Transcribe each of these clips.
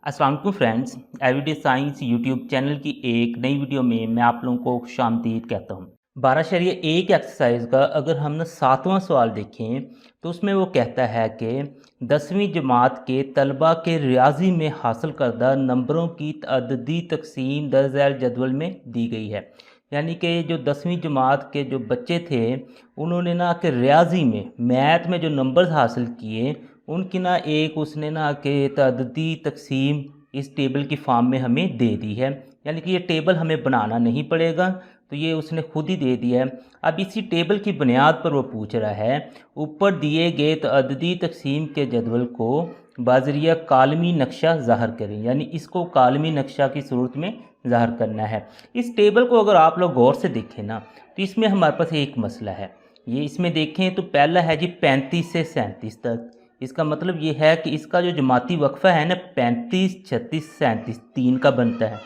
अस्सलाम वालेकुम friends, everyday science YouTube channel की एक नई वीडियो में मैं आप लोगों को खुशामदीद कहता हूँ। 12.1 एक्सरसाइज का अगर हम 7वां सवाल देखें तो उसमें वो कहता है कि 10वीं जमात के तलबा के रियाजी में हासिल करदा नंबरों की अददी तकसीम दर्ज झैल जदवल में दी गई है। यानी कि जो 10वीं जमात के जो बच्चे थे उन्होंने ना कि रियाजी में मैथ में जो नंबर्स हासिल किए उनकी ना एक उसने ना कि तअद्दी तकसीम इस टेबल की फॉर्म में हमें दे दी है। यानी कि ये टेबल हमें बनाना नहीं पड़ेगा, तो ये उसने खुद ही दे दिया है। अब इसी टेबल की बुनियाद पर वो पूछ रहा है ऊपर दिए गए तअद्दी तकसीम के जदवल को बाज़रिया कालमी नक्शा ज़ाहिर करें। यानी इसको कालमी नक्शा की सूरत में ज़ाहिर करना है। इस टेबल को अगर आप लोग गौर से देखें ना तो इसमें हमारे पास एक मसला है। ये इसमें देखें तो पहला है जी 35 से 37 तक। इसका मतलब ये है कि इसका जो जमाती वक्फ़ा है ना 35, 36, 37 3 का बनता है।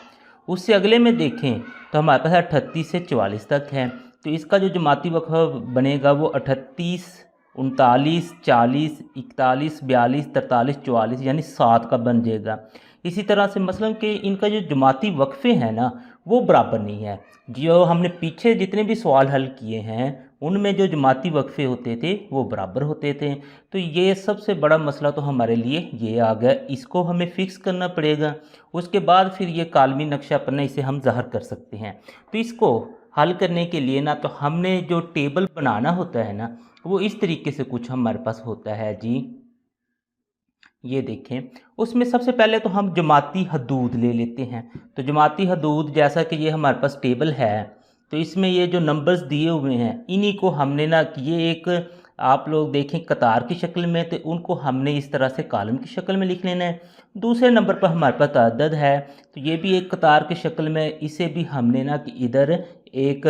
उससे अगले में देखें तो हमारे पास 38 से 44 तक है, तो इसका जो जमाती वक्फ़ा बनेगा वो 38, 39, 40, 41, 42, 43, 44 यानी 7 का बन जाएगा। इसी तरह से मसलन कि इनका जो जमाती वक्फ़े हैं ना वो बराबर नहीं है। जो हमने पीछे जितने भी सवाल हल किए हैं उनमें जो जमाती वक्फ़े होते थे वो बराबर होते थे। तो ये सबसे बड़ा मसला तो हमारे लिए ये आ गया, इसको हमें फ़िक्स करना पड़ेगा। उसके बाद फिर ये कालमी नक्शा पर ना इसे हम ज़ाहिर कर सकते हैं। तो इसको हल करने के लिए ना तो हमने जो टेबल बनाना होता है ना वो इस तरीके से कुछ हमारे पास होता है जी। ये देखें, उसमें सबसे पहले तो हम जमाती हदूद ले लेते हैं। तो जमाती हदूद जैसा कि ये हमारे पास टेबल है, तो इसमें ये जो नंबर्स दिए हुए हैं इन्हीं को हमने ना ये एक आप लोग देखें कतार की शक्ल में, तो उनको हमने इस तरह से कॉलम की शक्ल में लिख लेना है। दूसरे नंबर पर हमारे पास तअद्दद है, तो ये भी एक कतार की शक्ल में, इसे भी हमने ना कि इधर एक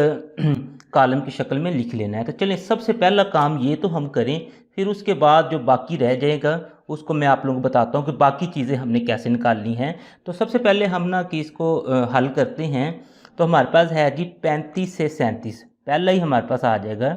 कॉलम की शक्ल में लिख लेना है। तो चलें सबसे पहला काम ये तो हम करें, फिर उसके बाद जो बाकी रह जाएगा उसको मैं आप लोगों को बताता हूँ कि बाकी चीज़ें हमने कैसे निकालनी हैं। तो सबसे पहले हम ना कि इसको हल करते हैं। तो हमारे पास है जी 35 से 37, पहला ही हमारे पास आ जाएगा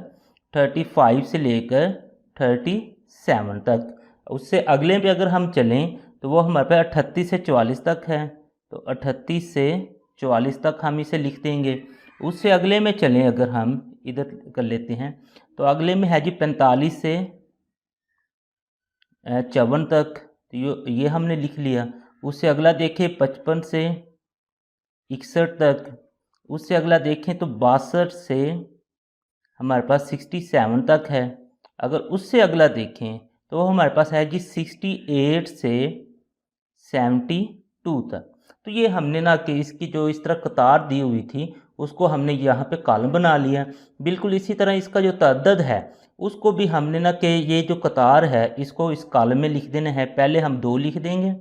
35 से लेकर 37 तक। उससे अगले पे अगर हम चलें तो वो हमारे पास 38 से 44 तक है, तो 38 से 44 तक हम इसे लिख देंगे। उससे अगले में चलें अगर हम इधर कर लेते हैं तो अगले में है जी 45 से 54 तक, तो ये हमने लिख लिया। उससे अगला देखें 55 से 61 तक। उससे अगला देखें तो 62 से हमारे पास 67 तक है। अगर उससे अगला देखें तो वो हमारे पास है जी 68 से 72 तक। तो ये हमने ना कि इसकी जो इस तरह कतार दी हुई थी उसको हमने यहाँ पे कॉलम बना लिया। बिल्कुल इसी तरह इसका जो तअद्दद है उसको भी हमने ना कि ये जो कतार है इसको इस कॉलम में लिख देना है। पहले हम 2 लिख देंगे,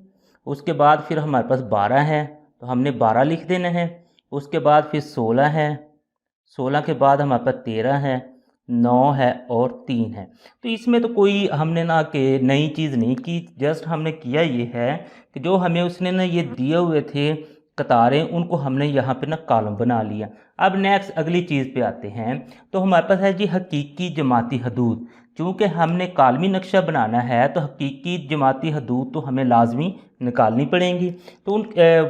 उसके बाद फिर हमारे पास 12 है तो हमने 12 लिख देना है। उसके बाद फिर 16 है, 16 के बाद हमारे पास 13 है, 9 है और 3 है। तो इसमें तो कोई हमने ना कि नई चीज़ नहीं की, जस्ट हमने किया ये है कि जो हमें उसने ना ये दिए हुए थे कतारें उनको हमने यहाँ पे ना कॉलम बना लिया। अब नेक्स्ट अगली चीज़ पे आते हैं। तो हमारे पास है जी हकीकी जमाती हदूद। चूँकि हमने कालमी नक्शा बनाना है तो हकीकी जमाती हदूद तो हमें लाजमी निकालनी पड़ेंगी। तो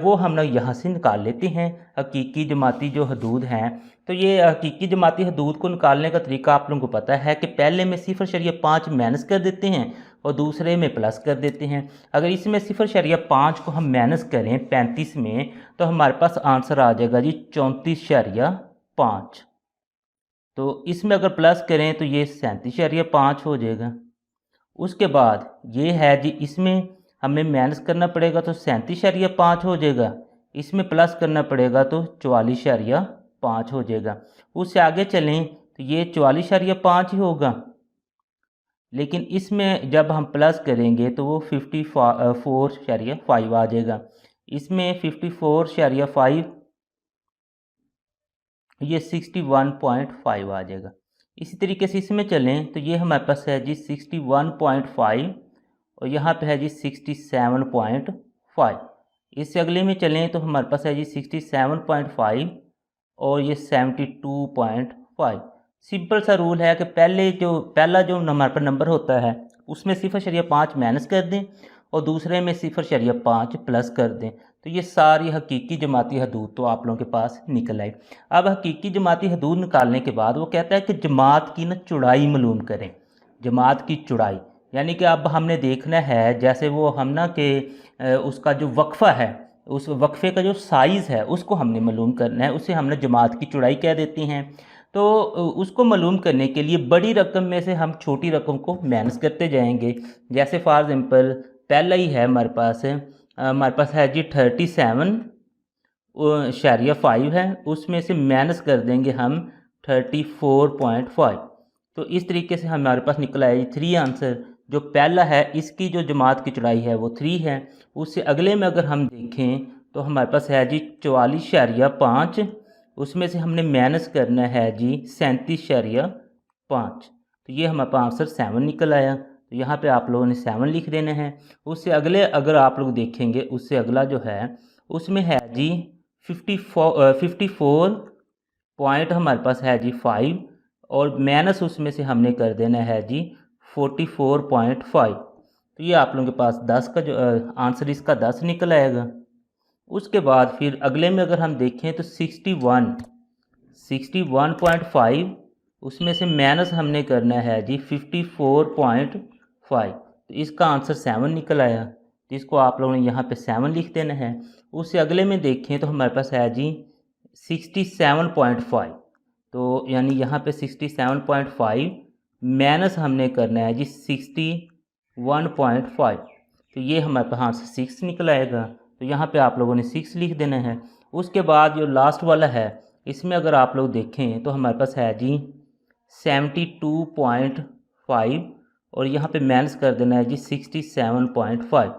वो हम ना यहाँ से निकाल लेते हैं हकीकी जमाती जो हदूद हैं। तो ये हकीकी जमाती हदूद को निकालने का तरीका आप लोगों को पता है कि पहले में 0.5 माइनस कर देते हैं और दूसरे में प्लस कर देते हैं। अगर इसमें 0.5 को हम माइनस करें 35 में तो हमारे पास आंसर आ जाएगा जी 34.5। तो इसमें अगर प्लस करें तो ये 37.5 हो जाएगा। उसके बाद ये है जी इसमें हमें माइनस करना पड़ेगा तो 37.5 हो जाएगा, इसमें प्लस करना पड़ेगा तो 44.5 हो जाएगा। उससे आगे चलें तो ये 44.5 ही होगा, लेकिन इसमें जब हम प्लस करेंगे तो वो 54.5 आ जाएगा। इसमें 54.5 ये 61.5 आ जाएगा। इसी तरीके से इसमें चलें तो ये हमारे पास है जी 61.5 और यहाँ पे है जी 67.5। इससे अगले में चलें तो हमारे पास है जी 67.5 और ये 72.5। सिंपल सा रूल है कि पहला जो हमारे पास नंबर होता है उसमें 0.5 माइनस कर दें और दूसरे में 0.5 प्लस कर दें तो ये सारी हकीकी जमाती हदूद तो आप लोगों के पास निकल आई। अब हकीकी जमाती हदूद निकालने के बाद वो कहता है कि जमात की ना चौड़ाई मालूम करें, जमात की चौड़ाई। यानी कि अब हमने देखना है जैसे वो हम ना कि उसका जो वक्फ़ा है, उस वक्फ़े का जो साइज़ है उसको हमने मालूम करना है, उसे हमने जमात की चौड़ाई कह देते हैं। तो उसको मालूम करने के लिए बड़ी रकम में से हम छोटी रकम को माइनस करते जाएंगे। जैसे फॉर एग्जांपल पहला ही है हमारे पास है जी 37.5 है, उसमें से माइनस कर देंगे हम 34.5। तो इस तरीके से हमारे पास निकला है 3 आंसर। जो पहला है इसकी जो जमात की चौड़ाई है वो 3 है। उससे अगले में अगर हम देखें तो हमारे पास है जी 44.5, उसमें से हमने माइनस करना है जी 37.5। तो ये हमारे पास आंसर 7 निकल आया। तो यहाँ पे आप लोगों ने 7 लिख देना है। उससे अगले अगर आप लोग देखेंगे उससे अगला जो है उसमें है जी 54 पॉइंट हमारे पास है जी 5 और माइनस उसमें से हमने कर देना है जी 44.5। तो ये आप लोगों के पास 10 का जो आंसर इसका 10 निकल आएगा। उसके बाद फिर अगले में अगर हम देखें तो 61.5, उसमें से माइनस हमने करना है जी 54.5। तो इसका आंसर 7 निकल आया। तो इसको आप लोगों ने यहाँ पे 7 लिख देना है। उससे अगले में देखें तो हमारे पास है जी 67.5। तो यानी यहाँ पे 67.5 माइनस हमने करना है जी 61.5। तो ये हमारे पास आंसर 6 निकल आएगा। तो यहाँ पे आप लोगों ने 6 लिख देना है। उसके बाद जो लास्ट वाला है इसमें अगर आप लोग देखें तो हमारे पास है जी 72.5 और यहाँ पे माइनस कर देना है जी 67.5।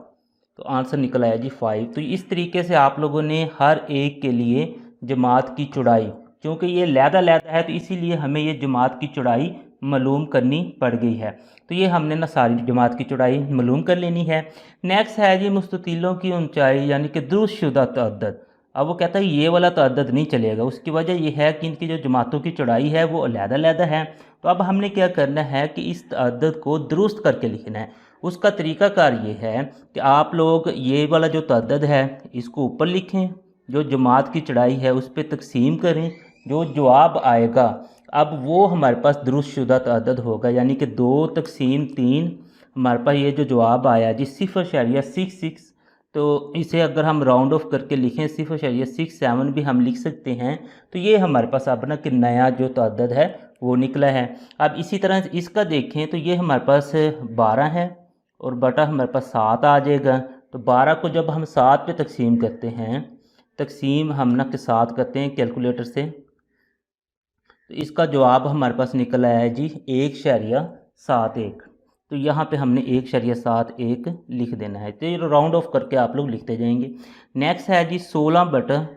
तो आंसर निकल आया जी 5। तो इस तरीके से आप लोगों ने हर एक के लिए जमात की चौड़ाई, क्योंकि ये लहदा है तो इसीलिए हमें ये जमात की चौड़ाई मालूम करनी पड़ गई है। तो ये हमने ना सारी जमात की चौड़ाई मालूम कर लेनी है। नेक्स्ट है जी मुस्ततीलों की ऊंचाई यानी कि दुरुस्तशुदा तअद्दद। अब वो कहता है ये वाला तअद्दद नहीं चलेगा। उसकी वजह यह है कि इनकी जो जमातों की चौड़ाई है वो अलग-अलग है। तो अब हमने क्या करना है कि इस तअद्दद को दुरुस्त करके लिखना है। उसका तरीकाकार ये है कि आप लोग ये वाला जो तअद्दद है इसको ऊपर लिखें, जो जमात की चौड़ाई है उस पर तकसीम करें, जो जवाब आएगा अब वो हमारे पास दुरुस्तशुदा तअद्दद होगा। यानी कि 2/3 हमारे पास ये जो जवाब आया जी 0.66। तो इसे अगर हम राउंड ऑफ करके लिखें 0.67 भी हम लिख सकते हैं। तो ये हमारे पास अब ना कि नया जो तअद्दद है वो निकला है। अब इसी तरह इसका देखें तो ये हमारे पास 12 है और बटा हमारे पास 7 आ जाएगा। तो 12 को जब हम 7 पे तकसीम करते हैं, तकसीम हम ना के 7 करते हैं कैलकुलेटर से, तो इसका जवाब हमारे पास निकल आया है जी 1.71। तो यहाँ पे हमने 1.71 लिख देना है। तो ये राउंड ऑफ करके आप लोग लिखते जाएंगे। नेक्स्ट है जी 16 बटा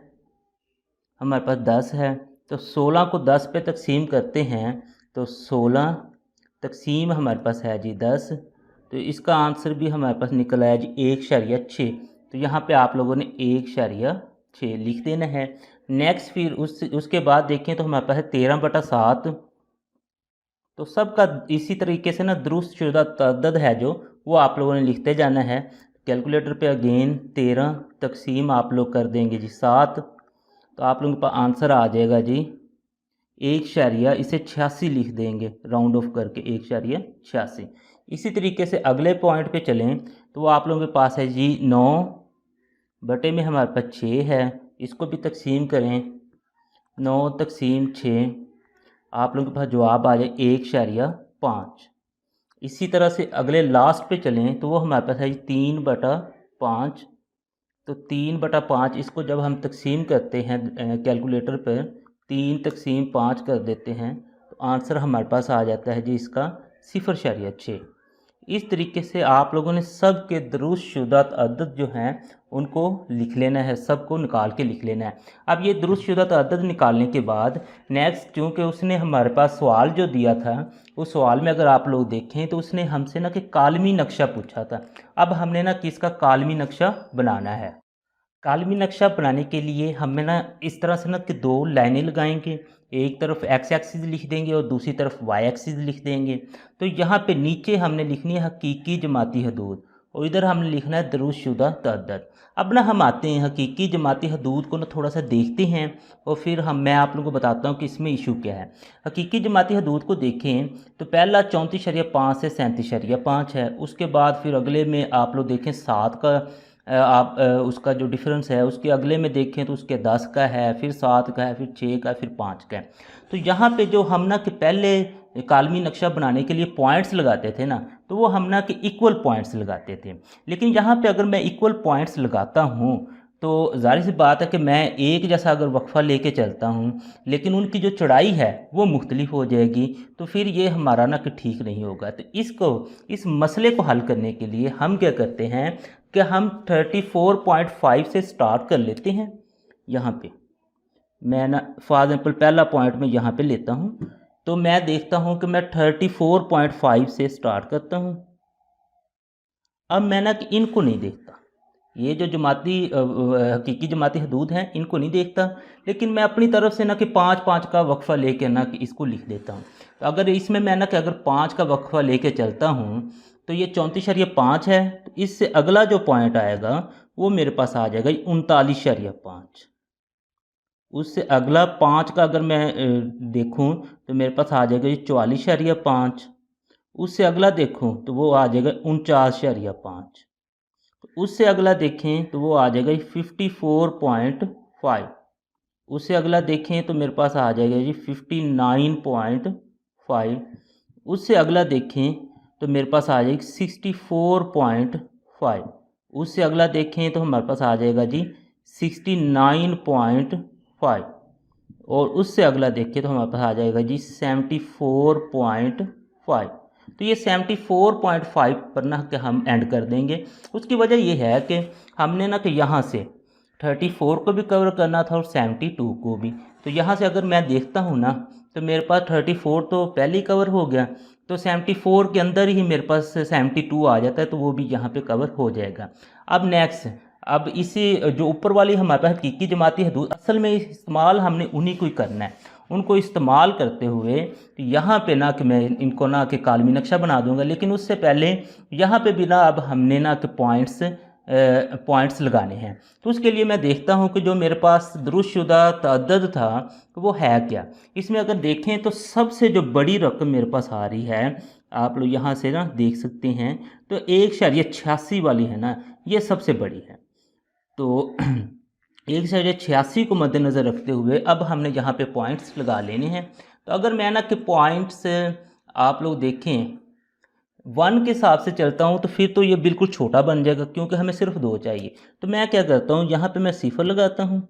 हमारे पास 10 है। तो 16 को 10 पे तकसीम करते हैं तो 16 तकसीम हमारे पास है जी 10। तो इसका आंसर भी हमारे पास निकल आया जी 1.6। तो यहाँ पे आप लोगों ने 1.6 लिख देना है। नेक्स्ट फिर उसके बाद देखें तो हमारे पास है 13/7। तो सबका इसी तरीके से ना दुरुस्तशुदा तअद्दद है जो वो आप लोगों ने लिखते जाना है। कैलकुलेटर पे अगेन 13 तकसीम आप लोग कर देंगे जी 7। तो आप लोगों के पास आंसर आ जाएगा जी 1.86 लिख देंगे राउंड ऑफ करके 1.86। इसी तरीके से अगले पॉइंट पे चलें तो वो आप लोगों के पास है जी 9 बटे में हमारे पास 6 है। इसको भी तकसीम करें 9 तकसीम 6, आप लोगों के पास जवाब आ जाए 1.5। इसी तरह से अगले लास्ट पे चलें तो वो हमारे पास है 3/5। तो 3/5 इसको जब हम तकसीम करते हैं कैलकुलेटर पर 3 तकसीम 5 कर देते हैं तो आंसर हमारे पास आ जाता है जी इसका 0.6। इस तरीके से आप लोगों ने सब के दुरुस्तशुदा तअद्दद जो हैं उनको लिख लेना है, सबको निकाल के लिख लेना है। अब ये दुरुस्तशुदा तअद्दद निकालने के बाद नेक्स्ट, चूँकि उसने हमारे पास सवाल जो दिया था उस सवाल में अगर आप लोग देखें तो उसने हमसे ना कि कालमी नक्शा पूछा था। अब हमने ना किसका कालमी नक्शा बनाना है। कालमी नक्शा बनाने के लिए हमें ना इस तरह से ना कि 2 लाइनें लगाएंगे, एक तरफ एक्स एक्सिस लिख देंगे और दूसरी तरफ वाई एक्सिस लिख देंगे। तो यहाँ पे नीचे हमने लिखनी है हकीकी जमाती हदूद और इधर हमने लिखना है दुरुस्तशुदा तअद्दुद। अब ना हम आते हैं हकीकी जमाती हदूद को ना थोड़ा सा देखते हैं और फिर मैं आप लोगों को बताता हूँ कि इसमें इशू क्या है। हकीकी जमाती हदूद को देखें तो पहला 34.5 से 37.5 है। उसके बाद फिर अगले में आप लोग देखें 7 का उसका जो डिफरेंस है, उसके अगले में देखें तो उसके 10 का है, फिर 7 का है, फिर 6 का है, फिर 5 का है। तो यहाँ पे जो हम ना कि पहले कालमी नक्शा बनाने के लिए पॉइंट्स लगाते थे ना, तो वो हम ना कि इक्वल पॉइंट्स लगाते थे। लेकिन यहाँ पे अगर मैं इक्वल पॉइंट्स लगाता हूँ तो ज़ाहिर सी बात है कि मैं एक जैसा अगर वक्फ़ा लेके चलता हूँ, लेकिन उनकी जो चौड़ाई है वो मुख्तलिफ हो जाएगी, तो फिर ये हमारा ना कि ठीक नहीं होगा। तो इस मसले को हल करने के लिए हम क्या करते हैं कि हम 34.5 से स्टार्ट कर लेते हैं। यहाँ पे मैं ना फॉर एग्जाम्पल पहला पॉइंट मैं यहाँ पे लेता हूँ, तो मैं देखता हूँ कि मैं 34.5 से स्टार्ट करता हूँ। अब मैं ना कि इनको नहीं देखता, ये जो हकीकी जमाती हदूद हैं इनको नहीं देखता, लेकिन मैं अपनी तरफ से ना कि 5-5 का वक्फ़ा लेके ना कि इसको लिख देता हूँ। तो अगर इसमें मैं ना कि अगर 5 का वक्फ़ा लेके चलता हूँ तो ये 34.5 है। तो इससे अगला जो पॉइंट आएगा वो मेरे पास आ जाएगा 39.5। उससे अगला 5 का अगर मैं देखूँ तो मेरे पास आ जाएगा ये 44.5। उससे अगला देखूँ तो वो आ जाएगा 49.5। उससे अगला देखें तो वो आ जाएगा 54.5। उससे अगला देखें तो मेरे पास आ जाएगा जी 59.5। उससे अगला देखें तो मेरे पास आ जाएगी 64.5। उससे अगला देखें तो हमारे पास आ जाएगा जी 69.5। और उससे अगला देखें तो हमारे पास आ जाएगा जी 74.5। तो ये 74.5 पर ना कि हम एंड कर देंगे। उसकी वजह ये है कि हमने ना कि यहाँ से 34 को भी कवर करना था और 72 को भी। तो यहाँ से अगर मैं देखता हूँ ना तो मेरे पास 34 तो पहले ही कवर हो गया, तो 74 के अंदर ही मेरे पास 72 आ जाता है, तो वो भी यहाँ पे कवर हो जाएगा। अब नेक्स्ट, अब इसी जो ऊपर वाली हमारे पास हकीकी जमाती हदूद, असल में इस्तेमाल हमने उन्हीं को ही करना है। उनको इस्तेमाल करते हुए यहाँ पे ना कि मैं इनको ना कि कालमी नक्शा बना दूंगा, लेकिन उससे पहले यहाँ पे भी ना अब हमने ना कि पॉइंट्स लगाने हैं। तो उसके लिए मैं देखता हूँ कि जो मेरे पास दुरुस्तशुदा तअद्दुद था तो वो है क्या। इसमें अगर देखें तो सबसे जो बड़ी रकम मेरे पास आ रही है, आप लोग यहाँ से ना देख सकते हैं, तो 1.86 वाली है ना, ये सबसे बड़ी है। तो 1.86 को मद्देनज़र रखते हुए अब हमने यहाँ पे पॉइंट्स लगा लेने हैं। तो अगर मैं ना कि पॉइंट्स आप लोग देखें 1 के हिसाब से चलता हूँ तो फिर तो ये बिल्कुल छोटा बन जाएगा, क्योंकि हमें सिर्फ 2 चाहिए। तो मैं क्या करता हूँ, यहाँ पे मैं 0 लगाता हूँ,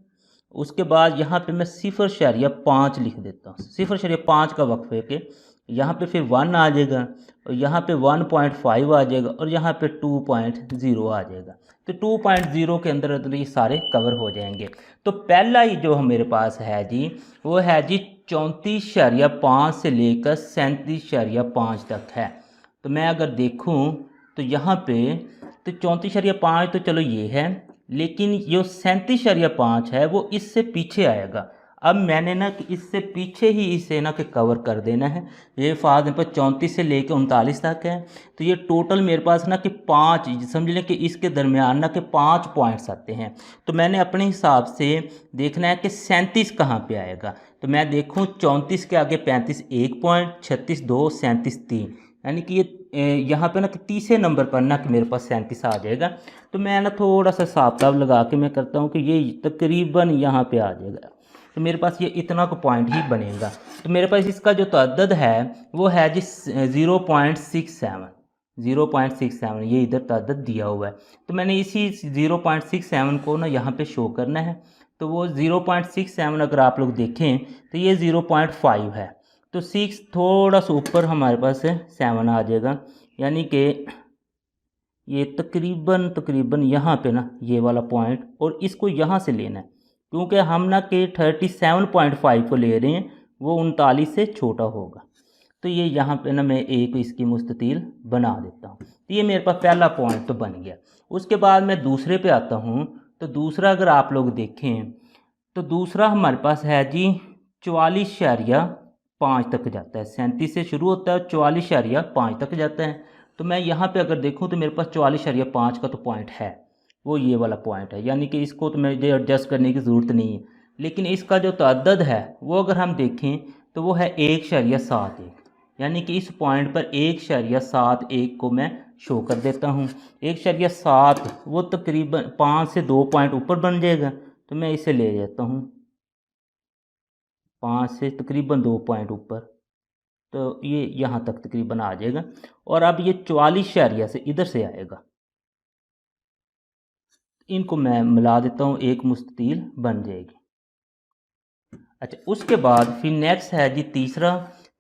उसके बाद यहाँ पे मैं 0.5 लिख देता हूँ। 0.5 का वक्फे के यहाँ पे फिर 1 आ जाएगा, और यहाँ पे 1.5 आ जाएगा, और यहाँ पे 2.0 आ जाएगा। तो 2.0 के अंदर अंदर ये सारे कवर हो जाएंगे। तो पहला ही जो मेरे पास है जी, वो है जी 34.5 से लेकर 37.5 तक है। तो मैं अगर देखूं तो यहाँ पे तो 34.5 तो चलो ये है, लेकिन जो 37.5 है वो इससे पीछे आएगा। अब मैंने ना कि इससे पीछे ही इसे ना कि कवर कर देना है। ये फॉर एग्जाम्पल 34 से लेकर 39 तक है, तो ये टोटल मेरे पास ना कि 5, समझ लें कि इसके दरमियान ना कि 5 पॉइंट्स आते हैं। तो मैंने अपने हिसाब से देखना है कि 37 कहाँ पे आएगा। तो मैं देखूँ 34 के आगे 35 1 पॉइंट, 36 2, 37 3, यानी कि ये यहाँ पे ना कि तीसरे नंबर पर ना कि मेरे पास 37 आ जाएगा। तो मैं ना थोड़ा सा हिसाब किताब लगा के मैं करता हूँ कि ये तकरीबन यहाँ पे आ जाएगा। तो मेरे पास ये इतना को पॉइंट ही बनेगा। तो मेरे पास इसका जो तअद्दुद है वो है जी 0.67। 0.67 ये इधर तअद्दुद दिया हुआ है। तो मैंने इसी 0.67 को ना यहाँ पे शो करना है। तो वो 0.67 अगर आप लोग देखें तो ये 0.5 है। तो 6 थोड़ा सा ऊपर हमारे पास 7 आ जाएगा, यानी कि ये तकरीबन यहाँ पे ना ये वाला पॉइंट, और इसको यहाँ से लेना है, क्योंकि हम ना कि 37.5 को ले रहे हैं, वो 39 से छोटा होगा। तो ये यहाँ पे ना मैं एक इसकी मुस्ततील बना देता हूँ। तो ये मेरे पास पहला पॉइंट तो बन गया। उसके बाद मैं दूसरे पे आता हूँ। तो दूसरा अगर आप लोग देखें तो दूसरा हमारे पास है जी 44.5 तक जाता है। 37 से शुरू होता है, 44.5 तक जाता है। तो मैं यहाँ पे अगर देखूँ तो मेरे पास 44.5 का तो पॉइंट है, वो ये वाला पॉइंट है, यानी कि इसको तो मुझे एडजस्ट करने की ज़रूरत नहीं है। लेकिन इसका जो तअद्दद है वो अगर हम देखें तो वो है 1.71, यानी कि इस पॉइंट पर 1.71 को मैं शो कर देता हूँ। 1.7 वो तकरीबन 5 से 2 पॉइंट ऊपर बन जाएगा, तो मैं इसे ले लेता हूँ 5 से तकरीबन 2 पॉइंट ऊपर, तो ये यहाँ तक तकरीबन आ जाएगा। और अब ये 44 से इधर से आएगा, इनको मैं मिला देता हूँ, एक मुस्ततील बन जाएगी। अच्छा, उसके बाद फिर नेक्स्ट है जी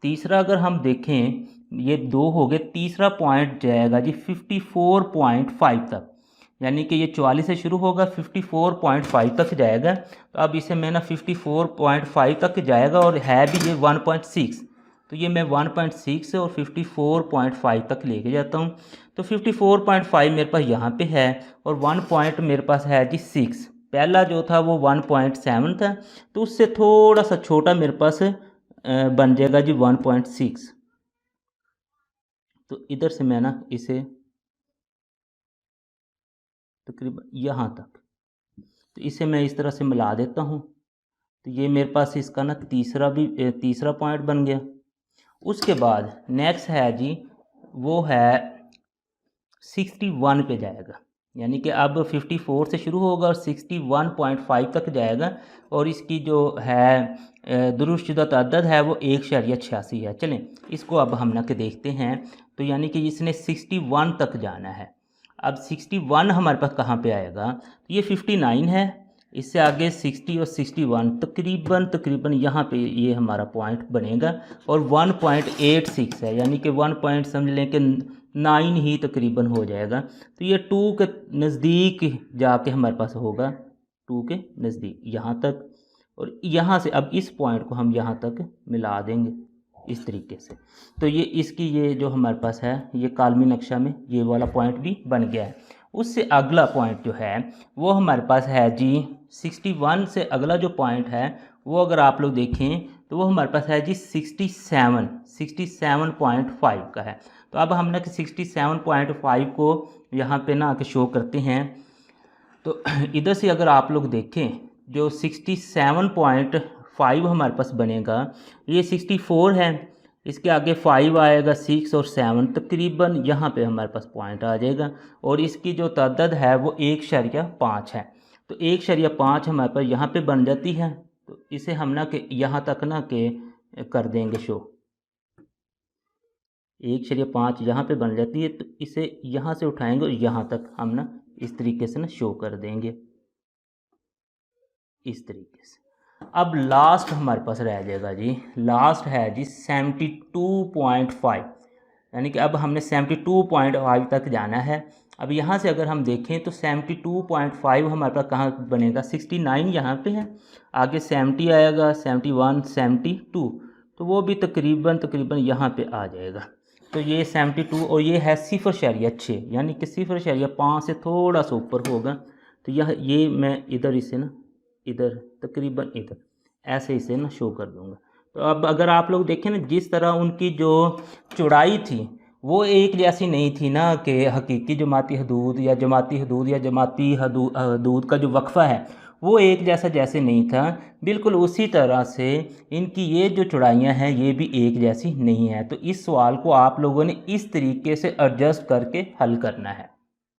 तीसरा अगर हम देखें, ये 2 हो गए, तीसरा पॉइंट जाएगा जी 54.5 तक, यानी कि ये 44 से शुरू होगा 54.5 तक जाएगा। तो अब इसे मैं ना 54.5 तक जाएगा और है भी ये 1.6, तो ये मैं 1.6 से और 54.5 तक लेके जाता हूँ। तो 54.5 मेरे पास यहाँ पे है और 1 पॉइंट मेरे पास है जी 6। पहला जो था वो 1.7 था, तो उससे थोड़ा सा छोटा मेरे पास बन जाएगा जी 1.6। तो इधर से मैं ना इसे तकरीबन यहाँ तक, तो इसे मैं इस तरह से मिला देता हूँ। तो ये मेरे पास इसका ना तीसरा पॉइंट बन गया। उसके बाद नेक्स्ट है जी, वो है 61 पे जाएगा, यानी कि अब 54 से शुरू होगा और 61.5 तक जाएगा। और इसकी जो है दुरुस्तशुदा तअद्दद है वो 1.86 है। चलें इसको अब हम ना के देखते हैं। तो यानी कि इसने 61 तक जाना है। अब 61 हमारे पास कहाँ पे आएगा, तो ये 59 है, इससे आगे 60 और 61 तकरीबन यहाँ पे ये हमारा पॉइंट बनेगा। और 1.86 है, यानी कि 1 पॉइंट समझ लें कि 9 ही तकरीबन हो जाएगा। तो ये 2 के नज़दीक जाके हमारे पास होगा, 2 के नज़दीक यहाँ तक। और यहाँ से अब इस पॉइंट को हम यहाँ तक मिला देंगे इस तरीके से। तो ये इसकी ये जो हमारे पास है, ये कालमी नक्शा में ये वाला पॉइंट भी बन गया है। उससे अगला पॉइंट जो है वो हमारे पास है जी 61 से अगला जो पॉइंट है वो अगर आप लोग देखें तो वो हमारे पास है जी 67.5 का है। तो अब हमने 67.5 को यहाँ पे ना आके शो करते हैं। तो इधर से अगर आप लोग देखें जो 67.5 हमारे पास बनेगा, ये 64 है, इसके आगे 5 आएगा, 6 और 7 तकरीबन यहाँ पे हमारे पास पॉइंट आ जाएगा। और इसकी जो तादाद है वो 1.5 है। तो 1.5 हमारे पास यहाँ पे बन जाती है। तो इसे हम ना के यहाँ तक ना के कर देंगे शो, 1.5 यहाँ पे बन जाती है। तो इसे यहाँ से उठाएंगे और यहाँ तक हम ना इस तरीके से ना शो कर देंगे, इस तरीके से। अब लास्ट हमारे पास रह जाएगा जी, लास्ट है जी 72.5, यानी कि अब हमने 72.5 तक जाना है। अब यहाँ से अगर हम देखें तो 72.5 हमारे पास कहाँ बनेगा, 69 यहाँ पे है, आगे 70 आएगा, 71, 72, तो वो भी तकरीबन यहाँ पे आ जाएगा। तो ये 72 और ये है 0.6, यानी कि 0.5 से थोड़ा सा ऊपर होगा। तो ये मैं इधर इसे ना इधर तकरीबन इधर ऐसे इसे ना शो कर दूंगा। तो अब अगर आप लोग देखें ना, जिस तरह उनकी जो चौड़ाई थी वो एक जैसी नहीं थी ना, कि हकीकी जमाती हदूद या जमाती हदूद का जो वक्फ़ा है वो एक जैसा जैसे नहीं था, बिल्कुल उसी तरह से इनकी ये जो चौड़ाइयाँ हैं ये भी एक जैसी नहीं है। तो इस सवाल को आप लोगों ने इस तरीके से एडजस्ट करके हल करना है।